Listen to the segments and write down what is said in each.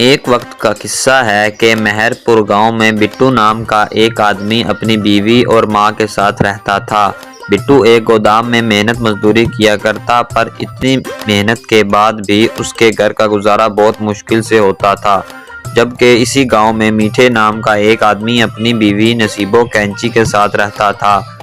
एक वक्त का किस्सा है कि मेहरपुर गांव में बिट्टू नाम का एक आदमी अपनी बीवी और मां के साथ रहता था। बिट्टू एक गोदाम में मेहनत मजदूरी किया करता, पर इतनी मेहनत के बाद भी उसके घर का गुजारा बहुत मुश्किल से होता था। जबकि इसी गांव में मीठे नाम का एक आदमी अपनी बीवी नसीबो कैंची के साथ रहता था।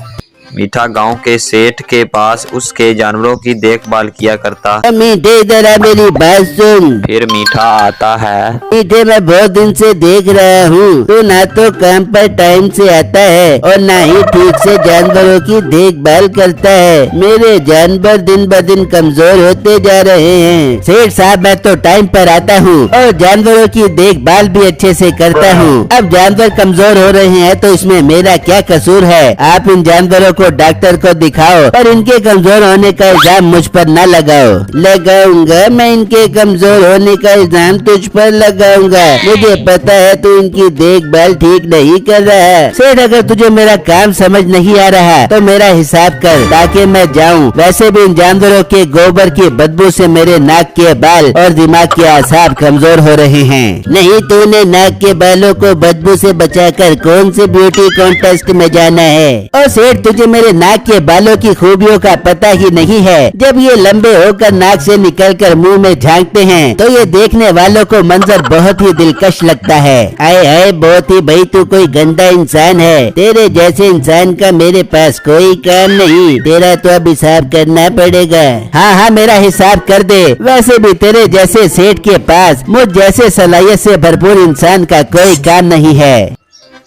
मीठा गांव के सेठ के पास उसके जानवरों की देखभाल किया करता। मीठे जरा मेरी बात सुन। फिर मीठा आता है। मीठे मैं बहुत दिन से देख रहा हूँ, तू ना तो काम पर टाइम से आता है और ना ही ठीक से जानवरों की देखभाल करता है। मेरे जानवर दिन ब दिन कमजोर होते जा रहे हैं। सेठ साहब मैं तो टाइम पर आता हूँ और जानवरों की देखभाल भी अच्छे से करता हूँ। अब जानवर कमजोर हो रहे हैं तो इसमें मेरा क्या कसूर है? आप इन जानवरों को डॉक्टर को दिखाओ और इनके कमजोर होने का इल्जाम मुझ पर न लगाओ। लगाऊंगा मैं इनके कमजोर होने का इल्जाम तुझ पर लगाऊंगा। मुझे पता है तू इनकी देखभाल ठीक नहीं कर रहा है। सेठ अगर तुझे मेरा काम समझ नहीं आ रहा तो मेरा हिसाब कर ताकि मैं जाऊं। वैसे भी इन जानवरों के गोबर की बदबू से मेरे नाक के बाल और दिमाग के आसाब कमजोर हो रहे हैं। नहीं तूने नाक के बालों को बदबू से बचाकर कौन से ब्यूटी कॉन्टेस्ट में जाना है? और सेठ तुझे मेरे नाक के बालों की खूबियों का पता ही नहीं है। जब ये लंबे होकर नाक से निकलकर मुंह में झांकते हैं तो ये देखने वालों को मंजर बहुत ही दिलकश लगता है। आए हाय बहुत ही भाई तू कोई गंदा इंसान है। तेरे जैसे इंसान का मेरे पास कोई काम नहीं। तेरा तो अब हिसाब करना पड़ेगा। हाँ हाँ मेरा हिसाब कर दे। वैसे भी तेरे जैसे सेठ के पास मुझ जैसे सलाहियत से भरपूर इंसान का कोई काम नहीं है।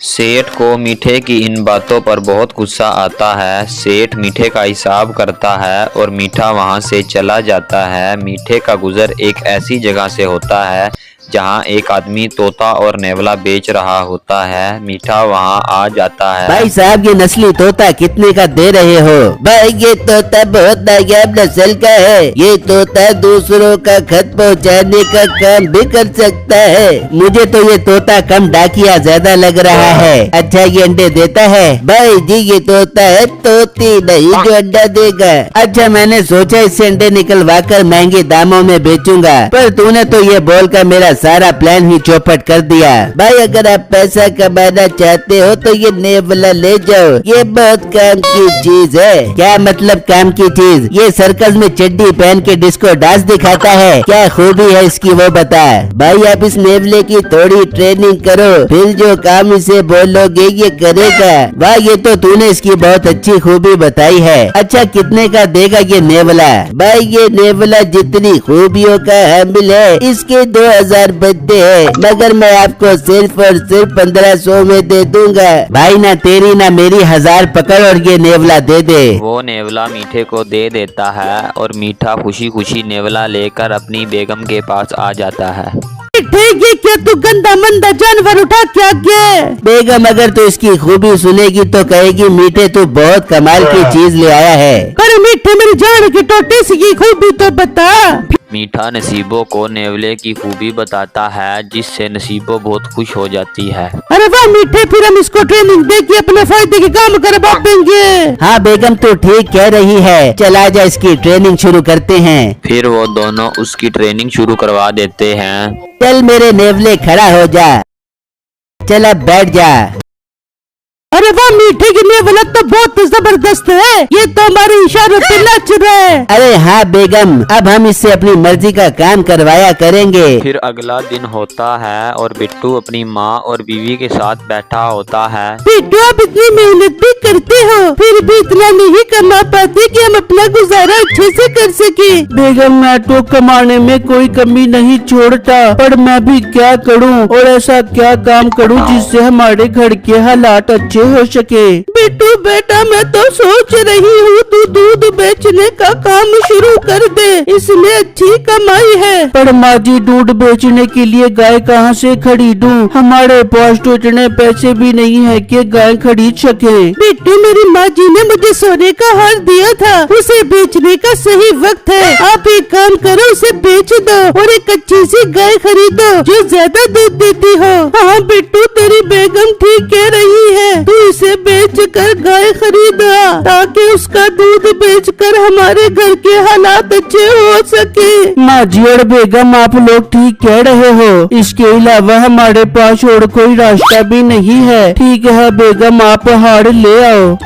सेठ को मीठे की इन बातों पर बहुत गुस्सा आता है। सेठ मीठे का हिसाब करता है और मीठा वहां से चला जाता है। मीठे का गुजर एक ऐसी जगह से होता है जहां एक आदमी तोता और नेवला बेच रहा होता है। मीठा वहां आ जाता है। भाई साहब ये नस्ली तोता कितने का दे रहे हो? भाई ये तोता बहुत नायाब नस्ल का है। ये तोता दूसरों का खत पहुंचाने का काम भी कर सकता है। मुझे तो ये तोता कम डाकिया ज्यादा लग रहा है। अच्छा ये अंडे देता है? भाई जी ये तोता है, तोती नहीं जो अंडा देगा। अच्छा मैंने सोचा इससे अंडे निकलवा कर महंगे दामों में बेचूंगा, पर तूने तो ये बोलकर मेरा सारा प्लान ही चौपट कर दिया। भाई अगर आप पैसा कमाना चाहते हो तो ये नेवला ले जाओ। ये बहुत काम की चीज है। क्या मतलब काम की चीज? ये सर्कस में चड्डी पहन के डिस्को डांस दिखाता है। क्या खूबी है इसकी वो बता। भाई आप इस नेवले की थोड़ी ट्रेनिंग करो, फिर जो काम इसे बोलोगे ये करेगा। वाह ये तो तूने इसकी बहुत अच्छी खूबी बताई है। अच्छा कितने का देगा ये नेवला? भाई ये नेवला जितनी खूबियों का हामिल है इसके 2000 बचते हैं, मगर मैं आपको सिर्फ और सिर्फ 1500 में दे दूंगा। भाई ना तेरी ना मेरी 1000 पकड़ और ये नेवला दे दे। वो नेवला मीठे को दे देता है और मीठा खुशी खुशी नेवला लेकर अपनी बेगम के पास आ जाता है। ठीक है क्या तू गंदा मंदा जानवर उठा क्या गया? बेगम अगर तू इसकी खूबी सुनेगी तो कहेगी मीठे तू बहुत कमाल की चीज ले आया है। अरे मीठे मेरी जान की टोटी सी खूबी तो बता। मीठा नसीबो को नेवले की खूबी बताता है, जिससे नसीबो बहुत खुश हो जाती है। अरे वाह मीठे फिर हम इसको ट्रेनिंग दे के अपने फायदे के काम कर बापेंगे। हाँ बेगम तू ठीक कह रही है। चला जा इसकी ट्रेनिंग शुरू करते हैं। फिर वो दोनों उसकी ट्रेनिंग शुरू करवा देते हैं। चल मेरे नेवले खड़ा हो जा। चल अब बैठ जा। अरे वाह मीठे की नेवला तो बहुत जबरदस्त है। ये तो हमारे इशारों पे नाच रहा है। अरे हाँ बेगम अब हम इससे अपनी मर्जी का काम करवाया करेंगे। फिर अगला दिन होता है और बिट्टू अपनी माँ और बीवी के साथ बैठा होता है। बिट्टू आप इतनी मेहनत भी करते हो फिर भी इतना नहीं कमा पाते कि हम अपना गुजारा अच्छे से कर सके। बेगम मैं तो कमाने में कोई कमी नहीं छोड़ता, पर मैं भी क्या करूं और ऐसा क्या काम करूं जिससे हमारे घर के हालात अच्छे हो सके। बिट्टू बेटा मैं तो सोच रही हूँ तू दूध बेचने का काम शुरू कर दे, इसमें अच्छी कमाई है। पर माँ जी दूध बेचने के लिए गाय कहाँ से खरीदूं? हमारे पास तो इतने पैसे भी नहीं है कि गाय खरीद सके। बिट्टू, मेरी माँ जी ने मुझे सोने का हार दिया था, उसे बेचने का सही वक्त है। आप एक काम करो, उसे बेच दो और एक अच्छी सी गाय खरीदो जो ज्यादा दूध देती हो। हाँ बिट्टू, तेरी बेगम ठीक कह रही है, तू इसे बेच कर गाय खरीदा ताकि उसका दूध बेचकर हमारे घर के हालात अच्छे हो सके। माँ जी और बेगम, आप लोग ठीक कह रहे हो, इसके अलावा हमारे पास और कोई रास्ता भी नहीं है। ठीक है बेगम, आप हार ले आओ।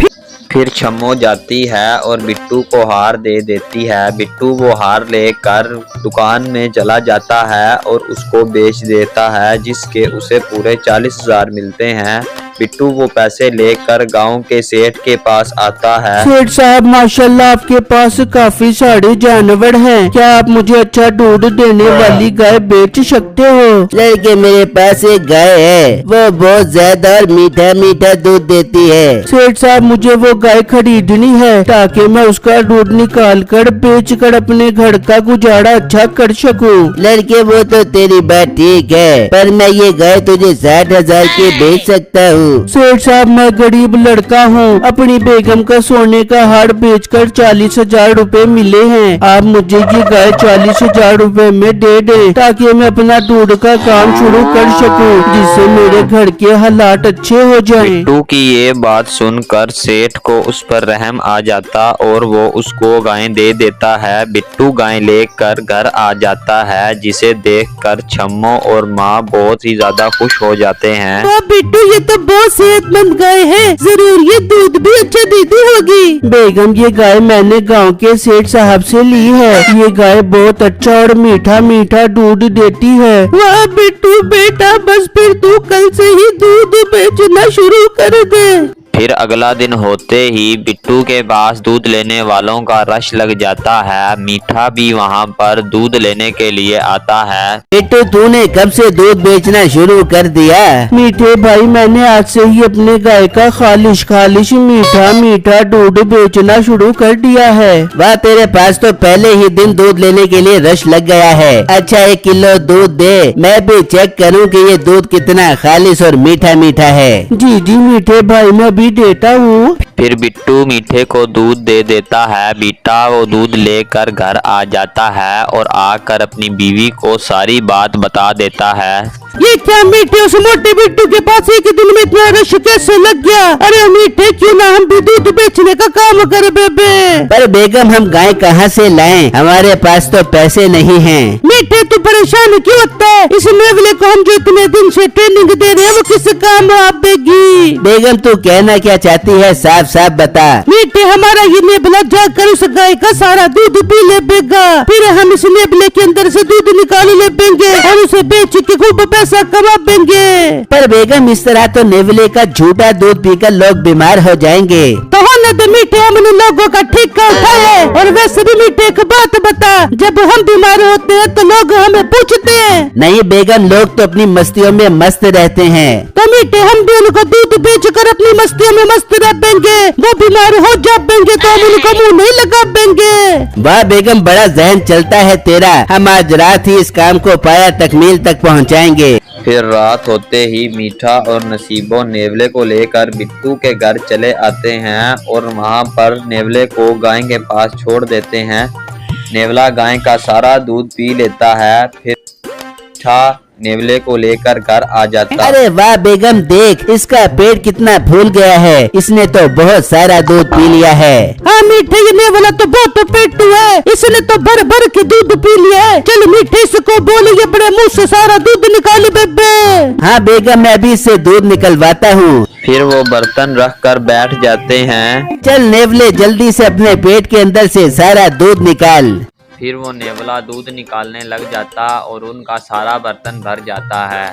फिर छम्मो जाती है और बिट्टू को हार दे देती है। बिट्टू वो हार लेकर दुकान में चला जाता है और उसको बेच देता है, जिसके उसे पूरे 40,000 मिलते हैं। बिट्टू वो पैसे लेकर गांव के सेठ के पास आता है। सेठ साहब, माशाल्लाह आपके पास काफी सारे जानवर हैं, क्या आप मुझे अच्छा दूध देने वाली गाय बेच सकते हो? लड़के, मेरे पास एक गाय है, वो बहुत ज्यादा और मीठा मीठा दूध देती है। सेठ साहब, मुझे वो गाय खरीदनी है ताकि मैं उसका दूध निकाल कर बेच कर अपने घर का गुजारा अच्छा कर सकूं। लड़के, वो तो तेरी बात ठीक है, पर मैं ये गाय तुझे 60,000 की बेच सकता हूँ। सेठ साहब, मैं गरीब लड़का हूँ, अपनी बेगम का सोने का हार बेचकर 40,000 रुपए मिले हैं। आप मुझे ये गाय 40,000 रुपए में दे दे ताकि मैं अपना दूध का काम शुरू कर सकूं, जिससे मेरे घर के हालात अच्छे हो जाएं। बिट्टू की ये बात सुनकर सेठ को उस पर रहम आ जाता और वो उसको गाय दे देता है। बिट्टू गाय लेकर घर आ जाता है, जिसे देखकर छम्मो और माँ बहुत ही ज्यादा खुश हो जाते हैं। बिट्टू, ये तो बहुत सेहतमंद गाय है, जरूर ये दूध भी अच्छा देती होगी। बेगम, ये गाय मैंने गांव के सेठ साहब से ली है, ये गाय बहुत अच्छा और मीठा मीठा दूध देती है। वाह बिट्टू बेटा, बस फिर तू कल से ही दूध बेचना शुरू कर दे। फिर अगला दिन होते ही बिट्टू के पास दूध लेने वालों का रश लग जाता है। मीठा भी वहाँ पर दूध लेने के लिए आता है। बिट्टू, तूने कब से दूध बेचना शुरू कर दिया? मीठे भाई, मैंने आज से ही अपने गाय का खालिश मीठा मीठा दूध बेचना शुरू कर दिया है। वाह, तेरे पास तो पहले ही दिन दूध लेने के लिए रश लग गया है। अच्छा, 1 किलो दूध दे, मैं भी चेक करूँ कि ये दूध कितना खालिश और मीठा मीठा है। जी जी मीठे भाई, मैं भी देता हूँ। फिर बिट्टू मीठे को दूध दे देता है। मीठा वो दूध लेकर घर आ जाता है और आकर अपनी बीवी को सारी बात बता देता है। ये क्या मीठे, उस मोटे बिट्टू के पास एक दिन में इतना रश कैसे लग गया? अरे मीठे, क्यों ना हम भी दूध बेचने का काम करे बेबे। पर बेगम, हम गाय कहाँ से लाएं? हमारे पास तो पैसे नहीं हैं। मीठे, तू परेशान क्यों होता है? इस नेवले को हम जो इतने दिन से ट्रेनिंग दे रहे हैं, वो किस काम आएगी? बेगम, तू कहना क्या चाहती है, साफ साफ बता। मीठे, हमारा ये नेवला जाकर उस गाय का सारा दूध पी ले बेगा, फिर हम इस नेवले के अंदर से दूध निकाल ले बेंगे और उसे बेच के खूब पैसा कमा बेंगे। पर बेगम, इस तरह तो नेवले का झूठा दूध पीकर लोग बीमार हो जाएंगे। तो होने दे मीठे, हमने लोगों का ठेका उठाया। और वैसे भी मीठे, एक बात बता, जब हम बीमार होते हैं तो लोग हमें पूछते हैं। नहीं बेगम, लोग तो अपनी मस्तियों में मस्त रहते हैं। तो मीठे, हम भी उनको दूध बेच कर अपनी मस्तियों में मस्त रह बेंगे, वो बीमार हो जा बेंगे तो हम उनको मुँह नहीं लगा बेंगे। वाह बेगम, बड़ा जहन चलता है तेरा। हम आज रात ही इस काम को पाया तकमील तक पहुँचाएंगे। फिर रात होते ही मीठा और नसीबो नेवले को लेकर बिट्टू के घर चले आते हैं और वहाँ पर नेवले को गाय के पास छोड़ देते हैं। नेवला गाय का सारा दूध पी लेता है। फिर मीठा नेवले को लेकर घर आ जाता। अरे वाह बेगम, देख इसका पेट कितना फूल गया है, इसने तो बहुत सारा दूध पी लिया है। हाँ मीठे, ये नेवला तो बहुत पेटू है, इसने तो भर भर के दूध पी लिया है। चल मीठे, इसको बोले ये बड़े मुंह से सारा दूध निकाले बेबे। हाँ बेगम, मैं भी इससे दूध निकलवाता हूँ। फिर वो बर्तन रख कर बैठ जाते हैं। चल नेवले, जल्दी से अपने पेट के अंदर से सारा दूध निकाल। फिर वो नेवला दूध निकालने लग जाता और उनका सारा बर्तन भर जाता है।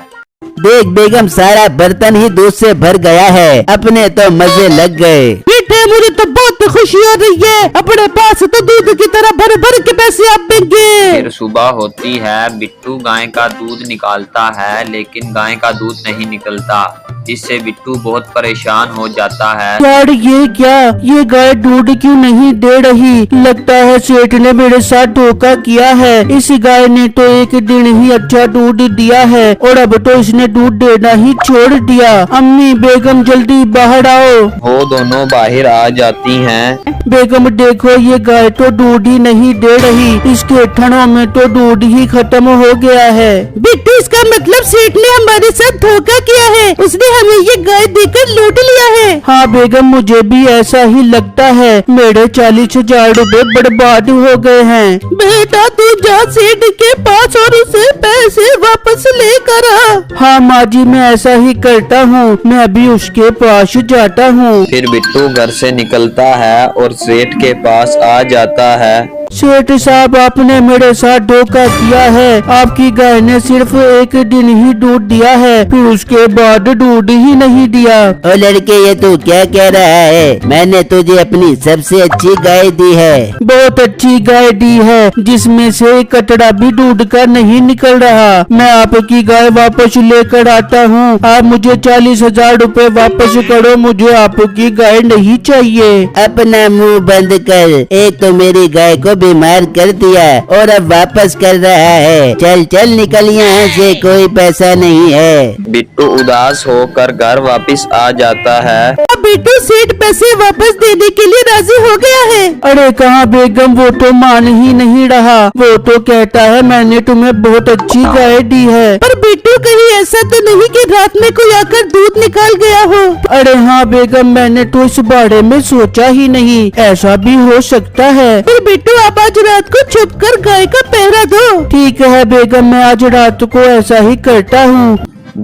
देख बेगम, सारा बर्तन ही दूध से भर गया है, अपने तो मजे लग गए। मीठे, मुझे तो बहुत खुशी हो रही है, अपने पास तो दूध की तरह भर भर के पैसे आप देंगे। फिर सुबह होती है। बिट्टू गाय का दूध निकालता है, लेकिन गाय का दूध नहीं निकलता। जिससे बिट्टू बहुत परेशान हो जाता है। यार ये क्या, ये गाय दूध क्यों नहीं दे रही? लगता है सेठ ने मेरे साथ धोखा किया है। इस गाय ने तो एक दिन ही अच्छा दूध दिया है और अब तो इसने दूध देना ही छोड़ दिया। अम्मी बेगम जल्दी बाहर आओ। वो दोनों बाहर आ जाती हैं। बेगम देखो, ये गाय तो दूध ही नहीं दे रही, इसके थनों में तो दूध ही खत्म हो गया है। बिट्टू, इसका मतलब सेठ ने हमारे साथ धोखा किया है, उसने हमें ये गाय देकर लूट लिया है। हाँ बेगम, मुझे भी ऐसा ही लगता है। मेरे 40,000 रुपए बर्बाद हो गए हैं। बेटा तू जा सेठ के पास और उसे पैसे वापस लेकर आ। हाँ माँ जी, मैं ऐसा ही करता हूँ, मैं अभी उसके पास जाता हूँ। फिर बिट्टू घर से निकलता है और सेठ के पास आ जाता है। सेठ साहब, आपने मेरे साथ धोखा किया है। आपकी गाय ने सिर्फ एक दिन ही दूध दिया है, फिर उसके बाद दूध ही नहीं दिया। ओ लड़के, ये तू क्या कह रहा है? मैंने तुझे अपनी सबसे अच्छी गाय दी है। बहुत अच्छी गाय दी है, जिसमें से एक कटरा भी दूध का नहीं निकल रहा। मैं आपकी गाय वापस लेकर आता हूँ। आप मुझे 40,000 रुपए वापस करो, मुझे आपकी गाय नहीं चाहिए। अपना मुँह बंद कर, एक तो मेरी गाय को बीमार कर दिया और अब वापस कर रहा है। चल चल निकल यहाँ से, कोई पैसा नहीं है। बिट्टू उदास होकर घर वापस आ जाता है। बिट्टू, सेठ पैसे वापस देने के लिए राजी हो गया है। अरे कहाँ बेगम, वो तो मान ही नहीं रहा। वो तो कहता है मैंने तुम्हें बहुत अच्छी गाय दी है। पर बिट्टू, कहीं ऐसा तो नहीं कि रात में कोई आकर दूध निकाल गया हो? अरे हाँ बेगम, मैंने तो इस बारे में सोचा ही नहीं, ऐसा भी हो सकता है। पर बिट्टू, आप आज रात को छुप कर गाय का पहरा दो। ठीक है बेगम, मैं आज रात को ऐसा ही करता हूँ।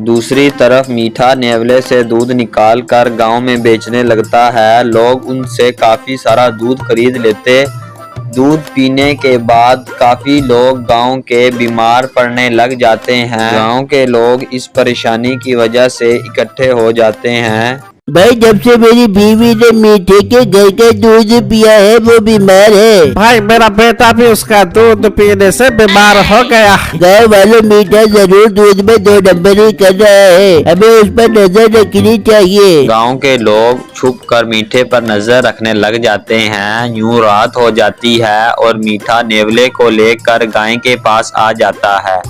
दूसरी तरफ मीठा नेवले से दूध निकाल कर गाँव में बेचने लगता है। लोग उनसे काफी सारा दूध खरीद लेते। दूध पीने के बाद काफी लोग गांव के बीमार पड़ने लग जाते हैं। गांव के लोग इस परेशानी की वजह से इकट्ठे हो जाते हैं। भाई, जब से मेरी बीवी ने मीठे के घर का दूध पिया है वो बीमार है। भाई, मेरा बेटा भी उसका दूध पीने से बीमार हो गया। गाँव वालों, मीठा जरूर दूध में 2 नंबर ही कर रहा है, हमें उस पर नजर रखनी चाहिए। गांव के लोग छुप कर मीठे पर नजर रखने लग जाते हैं। यूं रात हो जाती है और मीठा नेवले को लेकर गाय के पास आ जाता है।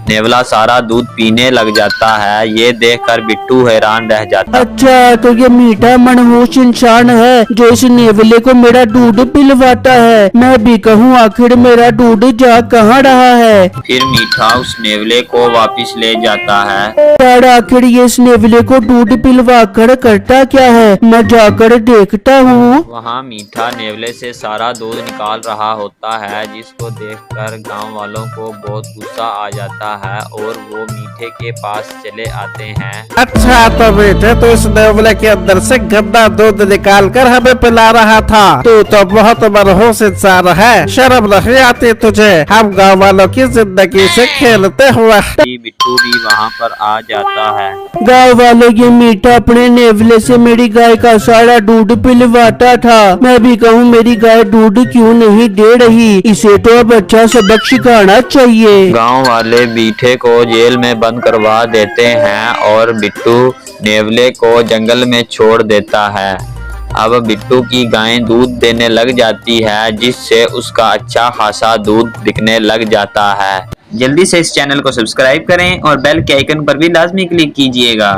नेवला सारा दूध पीने लग जाता है। ये देखकर बिट्टू हैरान रह जाता है। अच्छा, तो ये मीठा मनहूस इंसान है जो इस नेवले को मेरा दूध पिलवाता है। मैं भी कहूँ, आखिर मेरा दूध जा कहाँ रहा है? फिर मीठा उस नेवले को वापस ले जाता है। यार, आखिर ये इस नेवले को दूध पिलवा कर करता क्या है? मैं जाकर देखता हूँ। वहाँ मीठा नेवले से सारा दूध निकाल रहा होता है, जिसको देखकर गांव वालों को बहुत गुस्सा आ जाता है और वो मीठे के पास चले आते हैं। अच्छा, तो बेटे तो इस नेवले के अंदर से गंदा दूध निकाल कर हमें पिला रहा था। तू तो बहुत मनहूस इंसान है, शर्म नहीं आती तुझे हम गाँव वालों की जिंदगी से खेलते हुए। बिट्टू भी वहाँ पर आ जाता है। गाँव वालों, ये मीठा अपने नेवले से मेरी गाय का सारा दूध पिलवाता था। मैं भी कहूँ, मेरी गाय दूध क्यों नहीं दे रही? इसे तो अब अच्छा सबक सिखाना चाहिए। गांव वाले मीठे को जेल में बंद करवा देते हैं और बिट्टू नेवले को जंगल में छोड़ देता है। अब बिट्टू की गाय दूध देने लग जाती है, जिससे उसका अच्छा खासा दूध बिकने लग जाता है। जल्दी से इस चैनल को सब्सक्राइब करें और बेल के आइकन पर भी लाजमी क्लिक कीजिएगा।